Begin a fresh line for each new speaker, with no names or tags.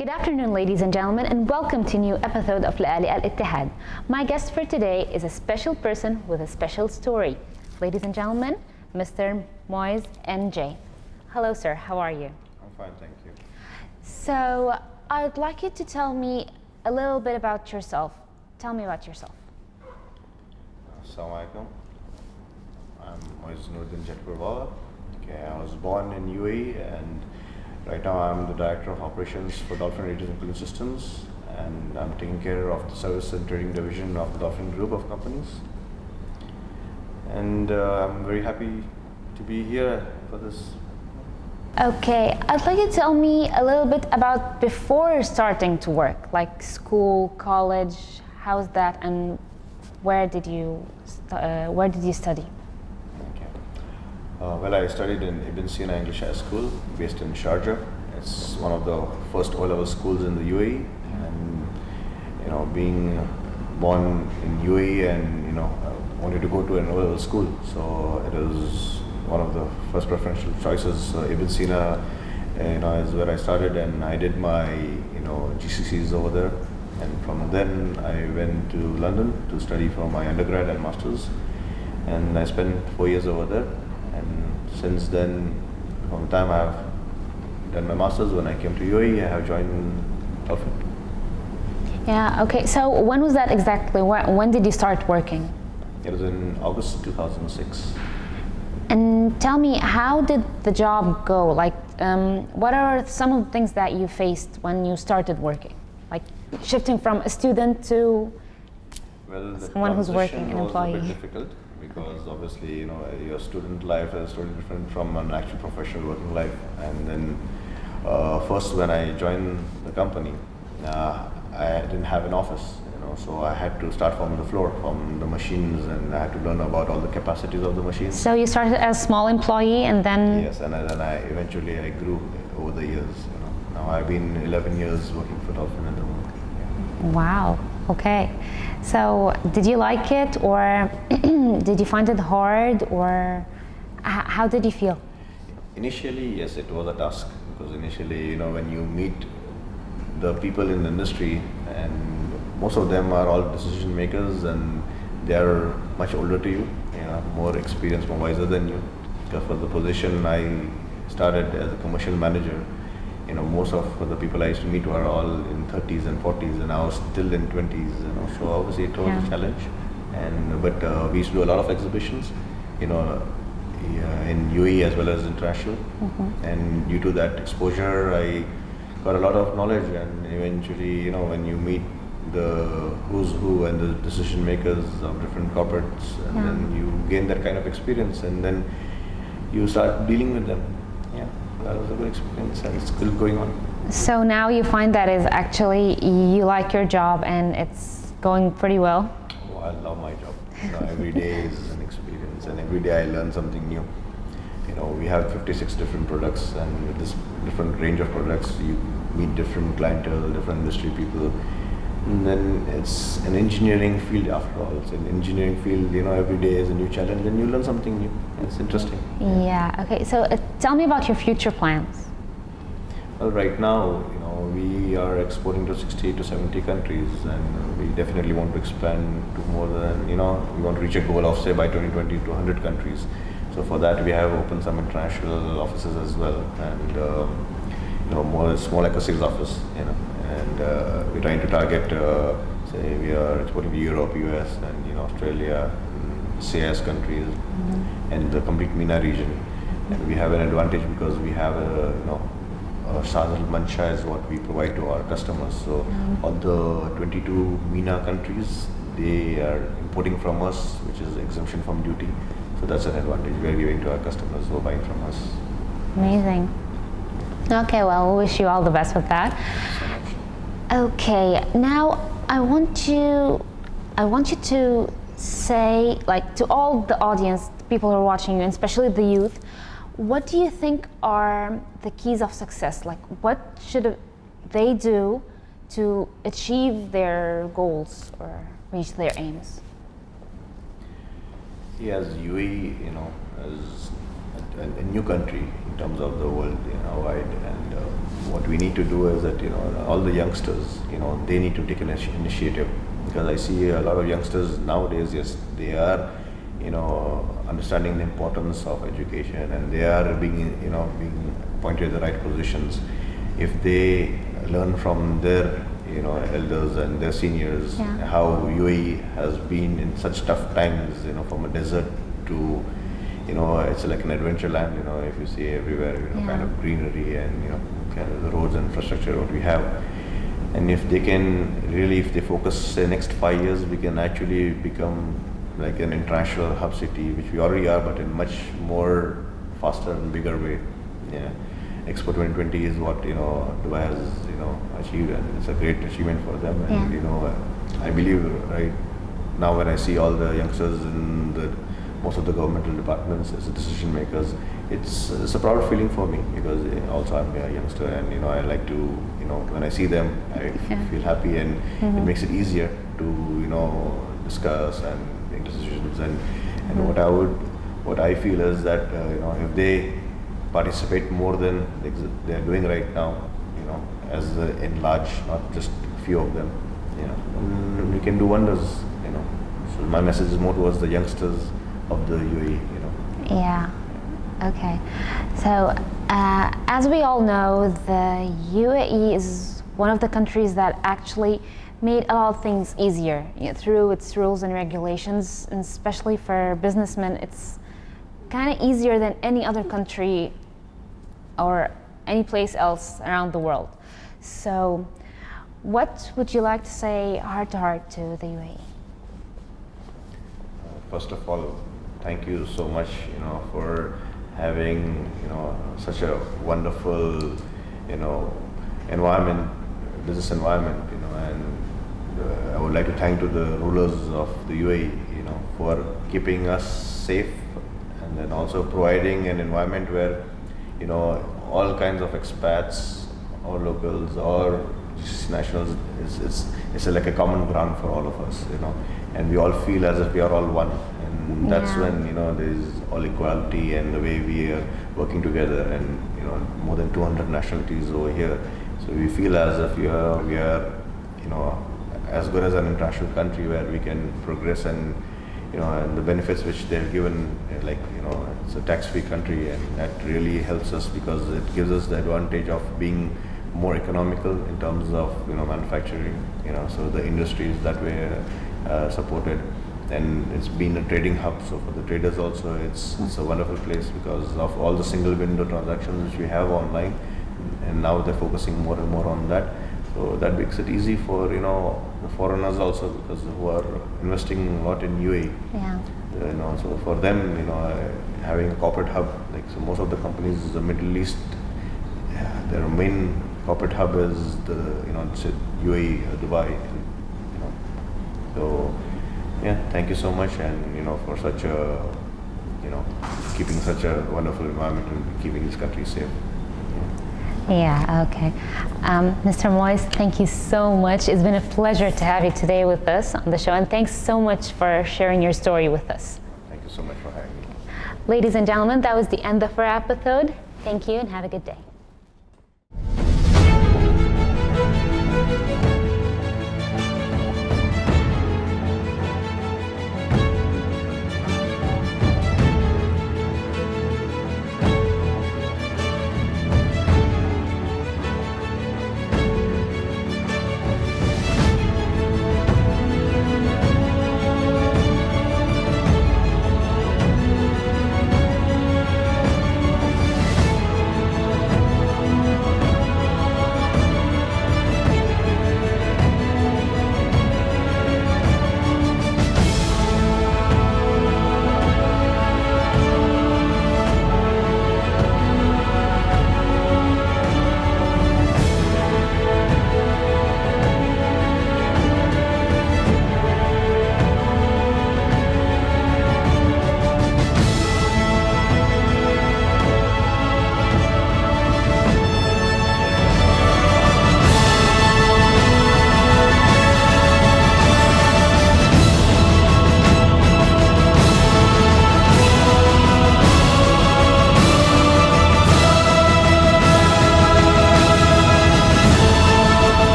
Good afternoon, ladies and gentlemen, and welcome to a new episode of للاىئ الاتحاد. My guest for today is a special person with a special story. Ladies and gentlemen, Mr. Moise NJ. Hello, sir. How are you?
I'm fine, thank you.
So, I'd like you to tell me a little bit about yourself. Tell me about yourself.
Assalamu alaikum. I'm Moise NJ. Okay, I was born in UAE, and right now I'm the Director of Operations for Dolphin Radios and Cooling Systems, and I'm taking care of the service and trading division of the Dolphin group of companies. And I'm very happy to be here for this.
Okay, I'd like you to tell me a little bit about before starting to work, like school, college, how's that, and where did you study?
Well, I studied in Ibn Sina English High School, based in Sharjah. It's one of the first O-level schools in the UAE, and being born in UAE, and I wanted to go to an O-level school, so it was one of the first preferential choices. Ibn Sina, is where I started, and I did my GCSEs over there, and from then I went to London to study for my undergrad and masters, and I spent 4 years over there. And since then, from the time I've done my masters, when I came to UAE, I have joined Dolphin.
Yeah, okay. So when was that exactly? When did you start working?
It was in August 2006.
And tell me, how did the job go? Like, what are some of the things that you faced when you started working? Like shifting from a student to someone who's working, an employee.
Was a bit difficult, because obviously, your student life is totally different from an actual professional working life. And then first, when I joined the company, I didn't have an office, so I had to start from the floor, from the machines, and I had to learn about all the capacities of the machines.
So you started as a small employee, and then...
Yes, and then I eventually grew over the years. Now I've been 11 years working for Dolphin at the moment. Yeah.
Wow. Okay. So did you like it, or did you find it hard, or how did you feel?
Initially, yes, it was a task, because initially, when you meet the people in the industry, and most of them are all decision makers, and they are much older to you, more experienced, more wiser than you. Because for the position I started as a commercial manager, most of the people I used to meet were all in 30s and 40s, and I was still in 20s, so obviously it was a challenge. But we used to do a lot of exhibitions, in UAE as well as international, and due to that exposure, I got a lot of knowledge, and eventually, when you meet the who's who and the decision makers of different corporates, and then you gain that kind of experience, and then you start dealing with them. That was a good experience, and it's still going on.
So now you find that is actually, you like your job and it's going pretty well?
Oh, I love my job. Every day is an experience, and every day I learn something new. We have 56 different products, and with this different range of products, you meet different clientele, different industry people. And then it's an engineering field after all. It's an engineering field, every day is a new challenge, and you learn something new. It's interesting.
Yeah, okay. So tell me about your future plans.
Well, right now, we are exporting to 60 to 70 countries, and we definitely want to expand to more than, we want to reach a goal of, say, by 2020 to 100 countries. So for that, we have opened some international offices as well, and more small like a sales office, and we're trying to target, say, we are exporting to Europe, US, and Australia, CIS countries, and the complete MENA region. And we have an advantage because we have a Shazal Mancha is what we provide to our customers. So all the 22 MENA countries, they are importing from us, which is exemption from duty. So that's an advantage we are giving to our customers who are buying from us.
Amazing. Okay, well, we wish you all the best with that. Okay, now I want you to say, like, to all the audience, people who are watching you, and especially the youth, what do you think are the keys of success? Like, what should they do to achieve their goals or reach their aims?
As UAE, as a new country in terms of the world, wide. And what we need to do is that, all the youngsters, they need to take an initiative, because I see a lot of youngsters nowadays, yes, they are, understanding the importance of education, and they are being pointed at the right positions. If they learn from their elders and their seniors, how UAE has been in such tough times, from a desert to, it's like an adventure land, if you see everywhere, kind of greenery and, kind of the roads and infrastructure what we have. And if they can really, if they focus, say, next 5 years, we can actually become like an international hub city, which we already are, but in much more faster and bigger way. Expo 2020 is what Dubai has achieved, and it's a great achievement for them. And I believe right now when I see all the youngsters in most of the governmental departments as decision makers, it's a proud feeling for me, because also I'm a youngster, and I like to when I see them, I feel happy, and it makes it easier to discuss and make decisions. And what I feel is that if they participate more than they're doing right now, as in large, not just a few of them, we can do wonders. So my message is more towards the youngsters of the UAE.
Yeah. Okay. So as we all know, the UAE is one of the countries that actually made a lot of things easier through its rules and regulations, and especially for businessmen, it's kind of easier than any other country or any place else around the world. So what would you like to say heart to heart to the UAE?
First of all, thank you so much for having such a wonderful environment, business environment, and I would like to thank to the rulers of the UAE for keeping us safe, and then also providing an environment where all kinds of expats or locals or nationals, it's like a common ground for all of us, and we all feel as if we are all one. And that's when there is all equality, and the way we are working together, and more than 200 nationalities over here, so we feel as if we are as good as an international country where we can progress, and and the benefits which they've given, like it's a tax-free country, and that really helps us, because it gives us the advantage of being more economical in terms of manufacturing, so the industries that way supported. And it's been a trading hub, so for the traders also it's a wonderful place, because of all the single window transactions which we have online, and now they're focusing more and more on that. So that makes it easy for the foreigners also, because who are investing a lot in UAE. So for them, having a corporate hub, like, so most of the companies in the Middle East, their main corporate hub is the UAE, Dubai. So thank you so much, and for such a keeping such a wonderful environment and keeping this country safe.
Yeah, okay. Mr. Moise, thank you so much. It's been a pleasure to have you today with us on the show, and thanks so much for sharing your story with us.
Thank you so much for having me.
Ladies and gentlemen, that was the end of our episode. Thank you and have a good day.